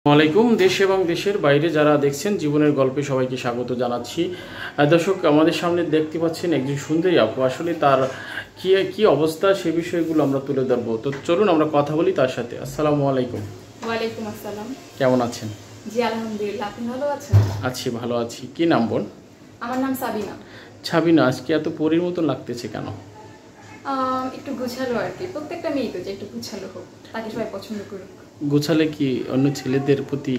ওয়ালাইকুম। দেশ এবং দেশের বাইরে যারা দেখছেন জীবনের গল্পে সবাইকে স্বাগত জানাচ্ছি। দর্শক, আমাদের সামনে দেখতে পাচ্ছেন একজন সুন্দরী আপু। আসলে তার কি অবস্থা সে বিষয়গুলো আমরা তুলে ধরবো। তো চলুন আমরা কথা বলি তার সাথে। আসসালামু আলাইকুম। ওয়ালাইকুম আসসালাম। কেমন আছেন? জি আলহামদুলিল্লাহ, আপনি ভালো আছেন? আছি, ভালো আছি। কি নাম বোন? আমার নাম সাবিনা। ছাবিনা, আজকে এত পরীর মতন লাগতেছে কেন? একটু গুছালো আর কি, প্রত্যেকটা মেয়ে তো যে একটু গুছালো হোক, তাকে সবাই পছন্দ করুক। গোছালে কি অন্য ছেলেদের প্রতি?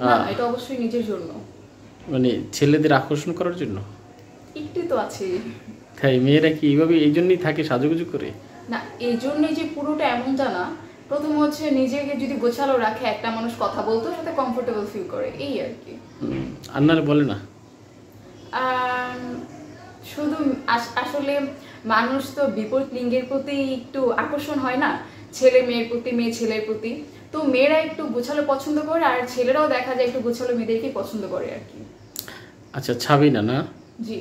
না, এটা অবশ্যই নিজের জন্য। মানে ছেলেদের আকর্ষণ করার জন্য? একটু তো আছে। তাই মেয়েরা কি এইভাবে এই জন্যই থাকে সাজুগুজু করে? না, এই জন্যই যে পুরোটা এমনটা না। প্রথম হচ্ছে নিজেকে যদি গোছালো রাখে, একটা মানুষ কথা বলতেও সাথে কমফোর্টেবল ফিল করে, এই আর কি। আন্নার বলে না? শুধু আসলে মানুষ তো বিপরীত লিঙ্গের প্রতি একটু আকর্ষণ হয় না, ছেলে মেয়ের প্রতি, মেয়ে ছেলের প্রতি। তো মেয়েরা একটু গোছালো পছন্দ করে, আর ছেলেরাও দেখা যায় একটু গোছালো মেয়েদেরকেই পছন্দ করে আর কি। আচ্ছা, ছাবিনা না? জি।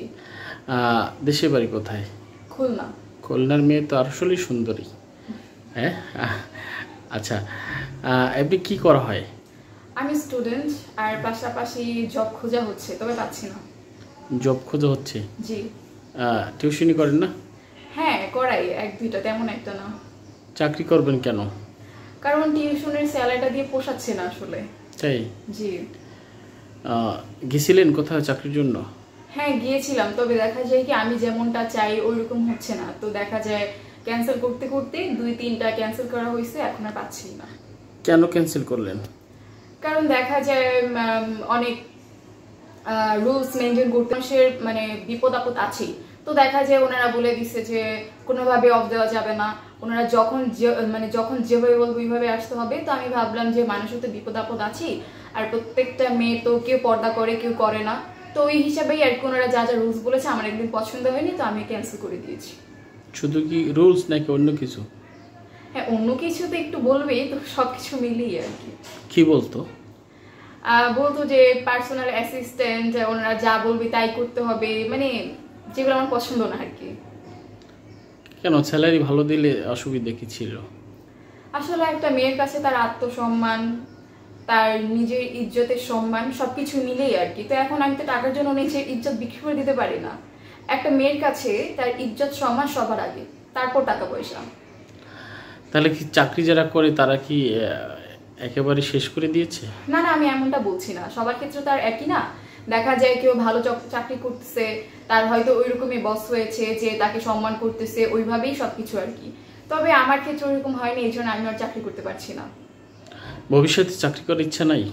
দেশের বাড়ি কোথায়? খুলনা। খুলনার মেয়ে তো আসলেই সুন্দরী। হ্যাঁ। আচ্ছা, এমনি কি করা হয়? আমি স্টুডেন্ট, আর পাশাপাশি জব খোঁজা হচ্ছে, তবে পাচ্ছি না। জব খোঁজা হচ্ছে? জি। টিউশনি করেন না? হ্যাঁ করাই, এক দুইটা, তেমন একটা না। চাকরি করবেন কেন? কারণ টিউশনের স্যালারিটা দিয়ে পোষাচ্ছে না আসলে। তাই? জি। গেছিলেন কোথাও চাকরির জন্য? হ্যাঁ গিয়েছিলাম, তবে দেখা যায় কি আমি যেমনটা চাই ওইরকম হচ্ছে না। তো দেখা যায় ক্যান্সেল করতে করতে 2-3টা ক্যান্সেল করা হয়েছে, এখন আর পাচ্ছি না। কেন ক্যান্সেল করলেন? কারণ দেখা যায় অনেক রুলস মেনটেন করতে মানুষের মানে বিপদ আপদ আছেই। তো দেখা যায় ওনারা বলে দিচ্ছে যে কোনোভাবে অফ দেওয়া যাবে না, ওনারা যখন যেভাবে বলবো ওইভাবে আসতে হবে। তো আমি ভাবলাম যে মানুষের তো বিপদ আপদ আছেই, আর প্রত্যেকটা মেয়ে তো কেউ পর্দা করে কেউ করে না। তো ওই হিসাবেই আর কি ওনারা যা যা রুলস বলেছে আমার একদিন পছন্দ হয়নি, তো আমি ক্যান্সেল করে দিয়েছি। শুধু কি রুলস নাকি অন্য কিছু? হ্যাঁ, অন্য কিছু তো একটু বলবেই, তো সবকিছু মিলিয়ে আর কি। কি বলতো? বলতো যে পার্সোনাল অ্যাসিস্ট্যান্ট, ওনারা যা বলবে তাই করতে হবে, মানে যেগুলো আমার পছন্দ না আর কি। কেন, স্যালারি ভালো দিলে অসুবিধা কি ছিল? আসলে একটা মেয়ের কাছে তার আত্মসম্মান, তার নিজের ইজ্জতের সম্মান সবকিছু মিলেই আর কি। তো এখন আমি তো টাকার জন্য নিজের ইজ্জত বিক্রি করে দিতে পারি না। একটা মেয়ের কাছে তার ইজ্জত সম্মান সবার আগে, তারপর টাকা পয়সা। তাহলে কি চাকরি যারা করে তারা কি একেবারে শেষ করে দিয়েছে? না না, আমি এমনটা বলছি না, সবার ক্ষেত্রে তার একই না। দেখা যায় কেউ ভালো চাকরি করতেছে, তার হয়তো ওই রকমই বস হয়েছে যে তাকে সম্মান করতেছে, ওইভাবেই সবকিছু আর কি। তবে আমার ক্ষেত্রে ওইরকম হয়নি, এই জন্য আমি আর চাকরি করতে পারছি না। ভবিষ্যতে চাকরি করার ইচ্ছা নাই?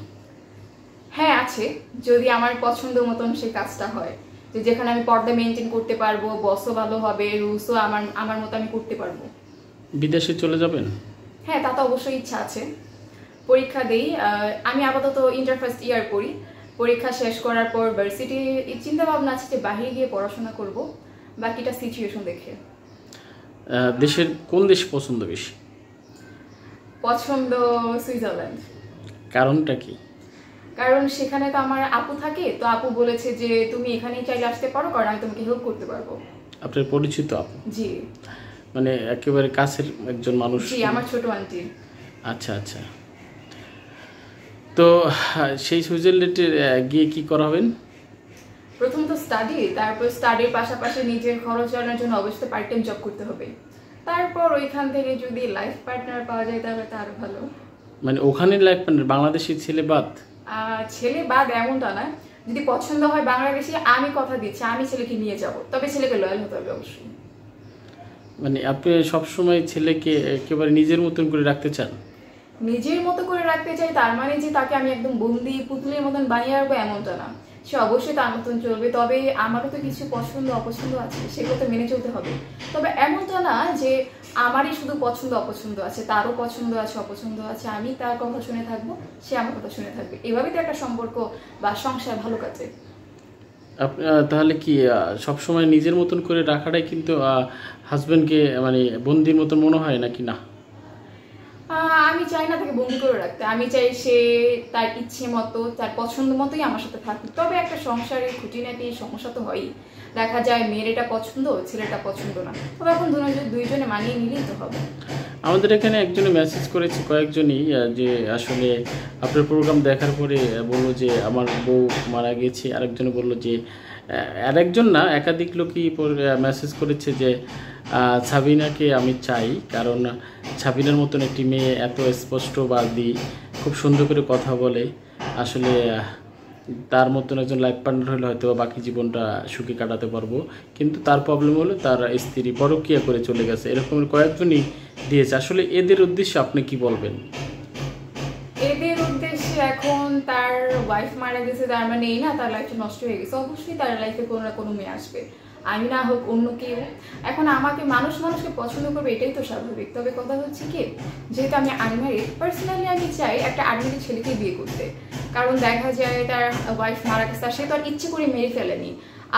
হ্যাঁ আছে, যদি আমার পছন্দ মতন সেই কাজটা হয়, যে যেখানে আমি পর্দা মেনটেন করতে পারবো, বসও ভালো হবে, রুলসও আমার আমার মতো আমি করতে পারবো। বিদেশে চলে যাবেন? হ্যাঁ, তা তো অবশ্যই ইচ্ছা আছে। পরীক্ষা দেই, আমি আপাতত ইন্টার ফার্স্ট ইয়ার পড়ি। পরীক্ষা শেষ করার পর ভার্সিটি চিন্তা ভাবনা আছে যে বাইরে গিয়ে পড়াশোনা করব, বাকিটা সিচুয়েশন দেখে। দেশের কোন দেশ পছন্দ বেশি? পছন্দ সুইজারল্যান্ড। কারণটা কি? কারণ সেখানে তো আমার আপু থাকে, তো আপু বলেছে যে তুমি এখানেই চাইলে আসতে পারো, কারণ আমি তোমাকে হেল্প করতে পারবো। আপনার পরিচিত আপু? জি। মানে একেবারে কাছের একজন মানুষ? জি, আমার ছোট আন্টি। আচ্ছা আচ্ছা। তো সেই সুইজারল্যান্ডে গিয়ে কি করা হবেন? প্রথম তো স্টাডি, তারপর স্টাডির পাশাপাশি নিজের খরচ চালানোর জন্য অবশ্যই পার্ট টাইম জব করতে হবে। তারপর ওইখান থেকে যদি লাইফ পার্টনার পাওয়া যায় তাহলে তো আরো ভালো। মানে ওখানে লাইফ পার্টনার বাংলাদেশি ছেলে বাদ? ছেলে বাদ এমনটা না, যদি পছন্দ হয় বাংলাদেশি, আমি কথা দিচ্ছি আমি ছেলেকে নিয়ে যাব, তবে ছেলেকে লয়াল হতে হবে অবশ্যই। মানে আপনি সবসময় ছেলেকে একেবারে নিজের মতন করে রাখতে চান? নিজের মতো করে রাখতে চাই তার মানে যে তাকে আমি একদম বন্দি পুতুলের মতন বানিয়ে রাখবো এমনটা না। সে অবশ্যই তার মতন চলবে, তবে আমারও তো কিছু পছন্দ অপছন্দ আছে, সেগুলো তো মেনে চলতে হবে। তবে এমনটা না যে আমারই শুধু পছন্দ অপছন্দ আছে, তারও পছন্দ আছে অপছন্দ আছে, আমি তার কথা শুনে থাকবো, সে আমার কথা শুনে থাকবে, এভাবেই তো একটা সম্পর্ক বা সংসার ভালো কাজে। তাহলে কি সবসময় নিজের মতন করে রাখাটাই কিন্তু হাজব্যান্ডকে মানে বন্দির মতন মনে হয় নাকি না? আমি আমি চাই না তাকে বন্দি করে রাখতে, আমি চাই সে তার ইচ্ছে মতো তার পছন্দ মতোই আমার সাথে থাকুক। তবে একটা সংসারের খুঁটিনাটি সমস্যা তো হয়ই, দেখা যায় মেয়ের এটা পছন্দ ছেলেটা পছন্দ না, তবে এখন দুইজনে মানিয়ে নিলেই তো হবে। আমাদের এখানে একজনে মেসেজ করেছে, কয়েকজনই, যে আসলে আপনার প্রোগ্রাম দেখার পরে বললো যে আমার বউ মারা গেছে। আরেকজনে বললো যে, আরেকজন না একাধিক লোকই মেসেজ করেছে যে সাবিনাকে আমি চাই, কারণ সাবিনার মতন একটি মেয়ে এত স্পষ্টবাদী, খুব সুন্দর করে কথা বলে, আসলে তার মতন একজন লাইফ পার্টনার হলে হয়তো বাকি জীবনটা সুখে কাটাতে পারবো। কিন্তু তার প্রবলেম হলো তার স্ত্রী পরকীয়া করে চলে গেছে, এরকমের কয়েকজনই দিয়েছে। আসলে এদের উদ্দেশ্যে আপনি কি বলবেন? এদের উদ্দেশ্যে এখন তার ওয়াইফ মারা গেছে তার মানে এই না তার লাইফটা নষ্ট হয়ে গেছে, অবশ্যই তার লাইফে কোনো না কোনো মেয়ে আসবে, আমি না হোক অন্য কেউ। এখন আমাকে মানুষকে পছন্দ করবে এটাই তো স্বাভাবিক। তবে কথা হচ্ছে কি, যেহেতু আমি আনম্যারিড, পার্সোনালি আমি চাই একটা আনম্যারিড ছেলেকে বিয়ে করতে, কারণ দেখা যায় তার ওয়াইফ মারা গেছে, সে তো আর ইচ্ছে করে মেরে ফেলেনি,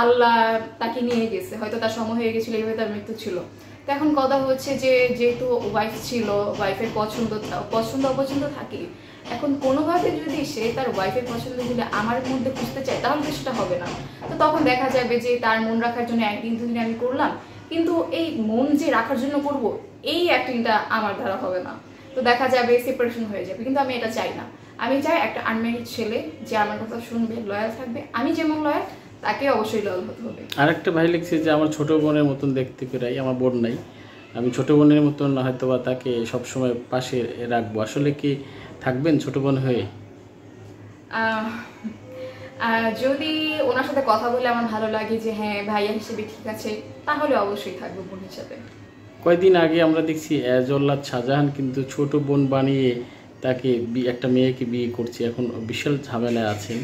আল্লাহ তাকে নিয়ে গেছে, হয়তো তার সময় হয়ে গেছিলো, এইভাবে তার মৃত্যু ছিল। তো এখন কথা হচ্ছে যে যেহেতু ওয়াইফ ছিল, ওয়াইফের পছন্দ অপছন্দ থাকে, এখন কোনোভাবে যদি সে তার ওয়াইফের পছন্দগুলো আমার মধ্যে খুঁজতে চায় তাহলে তো সেটা হবে না। তো তখন দেখা যাবে যে তার মন রাখার জন্য একদিন দুদিন আমি করলাম, কিন্তু এই মন যে রাখার জন্য করব এই অ্যাক্টিংটা আমার দ্বারা হবে না, তো দেখা যাবে সেপারেশন হয়ে যাবে। কিন্তু আমি এটা চাই না, আমি চাই একটা আনম্যারিড ছেলে যে আমার কথা শুনবে, লয়াল থাকবে, আমি যেমন লয়াল তাকে অবশ্যই লয়াল হতে হবে। আরেকটা ভাই লিখছে যে আমার ছোট বোনের মতন দেখতে পেরাই, আমার বোন নাই, আমি ছোট বোনের মতন হয়তো বা তাকে সবসময় পাশে রাখবো। আসলে কি থাকবেন ছোট বোন হয়ে? যদি ওনার সাথে কথা বলে আমার ভালো লাগে যে হ্যাঁ ভাইয়া হিসেবে ঠিক আছে, তাহলে অবশ্যই থাকবো বোন হিসেবে। কয়েকদিন আগে আমরা দেখছি জল্লাদ শাহজাহান কিন্তু ছোট বোন বানিয়ে তাকে একটা মেয়েকে বিয়ে করছে, এখন বিশাল ঝামেলায় আছেন।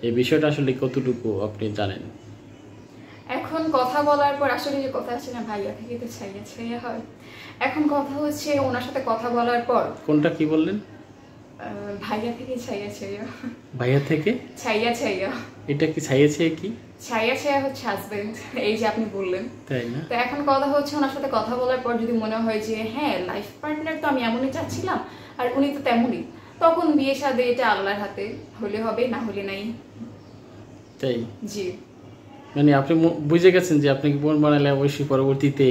এই বিষয়টা আসলে কতটুকু আপনি জানেন? এখন কথা বলার পর আসলে যে কথা আছে না, ভাইয়া থেকে তো ছাইয়া হয়। এখন কথা হচ্ছে ওনার সাথে কথা বলার পর, কোনটা কি বললেন? ভাইয়া থেকে ছাইয়া। ভাইয়া থেকে ছাইয়া এটা কি ছাইয়া কি? ছাইয়া হচ্ছে হাজবেন্ড, এই যে আপনি বললেন, তাই না? তো এখন কথা হচ্ছে ওনার সাথে কথা বলার পর যদি মনে হয় যে হ্যাঁ লাইফ পার্টনার তো আমি এমনই চাচ্ছিলাম আর উনি তো তেমনই, তখন বিয়ে শাদী এটা আল্লাহর হাতে, হলে হবে না হলে নাই। তাই? জি। মানে আপনি বুঝে গেছেন যে আপনাকে বোন বানালে অবশ্যই পরবর্তীতে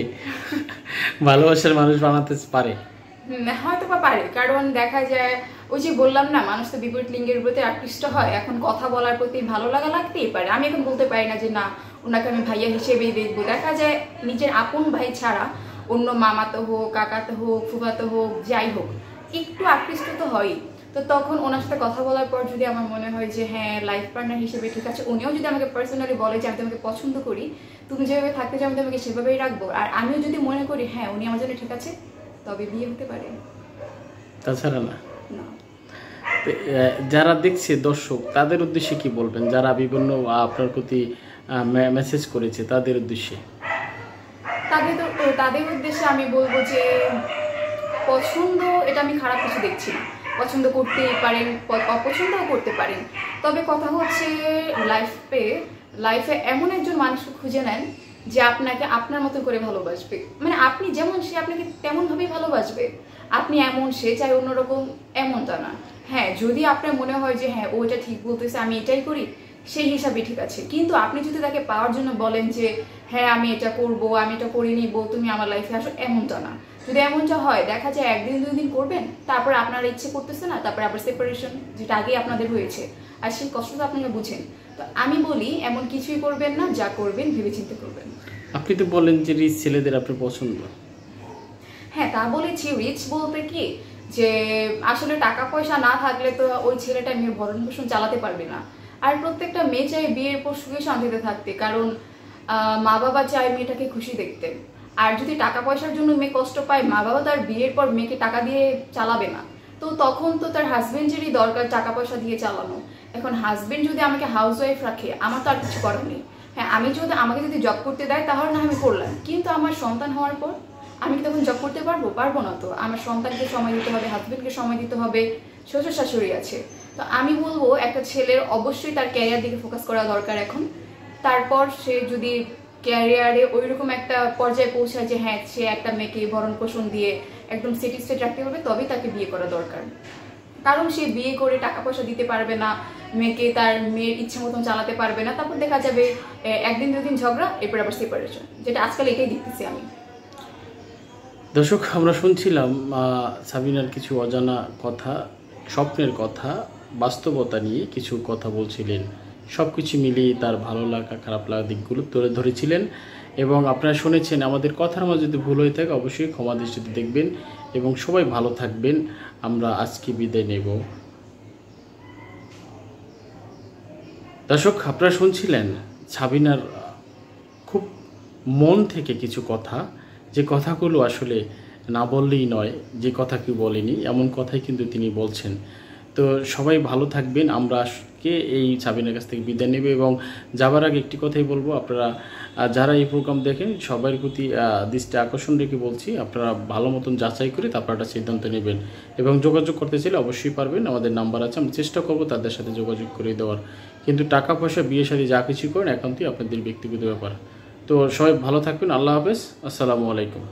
ভালোবাসার মানুষ বানাতে পারে। হয়তো বা পারে, কারণ দেখা যায় ওই যে বললাম না, মানুষ তো বিপরীত লিঙ্গের প্রতি আকৃষ্ট হয়, এখন কথা বলার প্রতি ভালো লাগা লাগতেই পারে। আমি এখন বলতে পারি না যে না ওনাকে আমি ভাইয়া হিসেবেই দেখবো, দেখা যায় নিজের আপন ভাই ছাড়া অন্য মামাতো হোক, কাকাতো হোক, ফুফাতো হোক, যাই হোক একটু আকৃষ্ট তো হয়ই। তো তখন ওনার সাথে কথা বলার পর যদি আমার মনে হয় যে হ্যাঁ লাইফ পার্টনার হিসেবে ঠিক আছে, উনিও যদি আমাকে পার্সোনালি বলে যে আমি তোমাকে পছন্দ করি, তুমি যেভাবে থাকতে চাও আমি তোমাকে সেভাবেই রাখবো, আর আমিও যদি মনে করি হ্যাঁ উনি আমার জন্য ঠিক আছে, তবে বিয়ে হতে পারে, তাছাড়া না। যারা দেখছে দর্শক তাদের উদ্দেশ্যে কি বলবেন, যারা বিভিন্ন আপনার প্রতি মেসেজ করেছে তাদের উদ্দেশ্যে? তাদের উদ্দেশ্যে আমি বলবো যে পছন্দ এটা আমি খারাপ কিছু দেখছি না, পছন্দ করতেই পারেন, অপছন্দও করতে পারেন, তবে কথা হচ্ছে লাইফে এমন একজন মানুষকে খুঁজে নেন যে আপনাকে আপনার মতো করে ভালোবাসবে, মানে আপনি যেমন সে আপনাকে তেমনভাবেই ভালোবাসবে, আপনি এমন সে চাই অন্যরকম এমনটা না। হ্যাঁ যদি আপনার মনে হয় যে হ্যাঁ ও এটা ঠিক বলতেছে আমি এটাই করি, সেই হিসাবে ঠিক আছে, কিন্তু আপনি যদি তাকে পাওয়ার জন্য বলেন যে হ্যাঁ আমি এটা করবো, আমি এটা করে নিবো, তুমি আমার লাইফে আসো, এমনটা না। যদি এমনটা হয় দেখা যায় একদিন দুই দিন করবেন, তারপর আপনার ইচ্ছে করতেছে না, তারপর আবার সেপারেশন, যেটা আগেই আপনাদের হয়েছে, আর সেই কষ্টটা আপনারা বুঝেন। তো আমি বলি এমন কিছুই করবেন না, যা করবেন ভেবেচিন্তে করবেন। আপনি তো বলেন যে রিচ ছেলেদের আপনার পছন্দ। হ্যাঁ তা বলেছি, রিচ বলতে কি যে আসলে টাকা পয়সা না থাকলে তো ওই ছেলেটা মেয়ের ভরণ পোষণ চালাতে পারবে না, আর প্রত্যেকটা মেয়ে চাই বিয়ের পর সুখে শান্তিতে থাকতে, কারণ মা বাবা চায় মেয়েটাকে খুশি দেখতে। আর যদি টাকা পয়সার জন্য মেয়ে কষ্ট পায়, মা বাবা তার বিয়ের পর মেয়েকে টাকা দিয়ে চালাবে না, তো তখন তো তার হাজবেন্ডেরই দরকার টাকা পয়সা দিয়ে চালানো। এখন হাজবেন্ড যদি আমাকে হাউস ওয়াইফ রাখে আমার তো আর কিছু করার নেই। হ্যাঁ আমাকে যদি জব করতে দেয় তাহলে না আমি করলাম, কিন্তু আমার সন্তান হওয়ার পর আমি কি তখন জব করতে পারবো না। তো আমার সন্তানকে সময় দিতে হবে, হাজবেন্ডকে সময় দিতে হবে, শ্বশুর শাশুড়ি আছে। তো আমি বলবো একটা ছেলের অবশ্যই তার ক্যারিয়ার দিকে ফোকাস করা দরকার এখন। তারপর সে যদি ক্যারিয়ারে ওইরকম একটা পর্যায়ে পৌঁছায় যে হ্যাঁ সে একটা মেয়েকে ভরণ পোষণ দিয়ে একদম স্যাটিসফাইড রাখতে হবে, তবেই তাকে বিয়ে করা দরকার। কারণ সে বিয়ে করে টাকা পয়সা দিতে পারবে না, মেয়েকে তার মেয়ের ইচ্ছে মতন চালাতে পারবে না, তারপর দেখা যাবে একদিন দুদিন ঝগড়া, এরপর আবার সেপারেশন, যেটা আজকাল এটাই দেখতেছি আমি। দর্শক, আমরা শুনছিলাম সাবিনার কিছু অজানা কথা, স্বপ্নের কথা, বাস্তবতা নিয়ে কিছু কথা বলছিলেন। সব কিছু মিলিয়ে তার ভালো লাগা খারাপ লাগা দিকগুলো তুলে ধরেছিলেন এবং আপনারা শুনেছেন। আমাদের কথার মাঝে যদি ভুল হয়ে থাকে অবশ্যই ক্ষমা দৃষ্টিতে দেখবেন এবং সবাই ভালো থাকবেন। আমরা আজকে বিদায় নেব। দর্শক, আপনারা শুনছিলেন সাবিনার খুব মন থেকে কিছু কথা, যে কথাগুলো আসলে না বললেই নয়, যে কথা কেউ বলেনি এমন কথাই কিন্তু তিনি বলছেন। তো সবাই ভালো থাকবেন। আমরা আজকে এই সাবিনার কাছ থেকে বিদায় নেব এবং যাবার আগে একটি কথাই বলবো, আপনারা যারা এই প্রোগ্রাম দেখেন সবার প্রতি দৃষ্টি আকর্ষণ রেখে বলছি, আপনারা ভালো মতন যাচাই করে তারপর একটা সিদ্ধান্ত নেবেন এবং যোগাযোগ করতে চাইলে অবশ্যই পারবেন। আমাদের নাম্বার আছে, আমরা চেষ্টা করবো তাদের সাথে যোগাযোগ করে দেওয়ার। কিন্তু টাকা পয়সা, বিয়ে শাদী যা কিছু করেন একান্তই আপনাদের ব্যক্তিগত ব্যাপার। তো সবাই ভালো থাকবেন। আল্লাহ হাফেজ। আসসালামু আলাইকুম।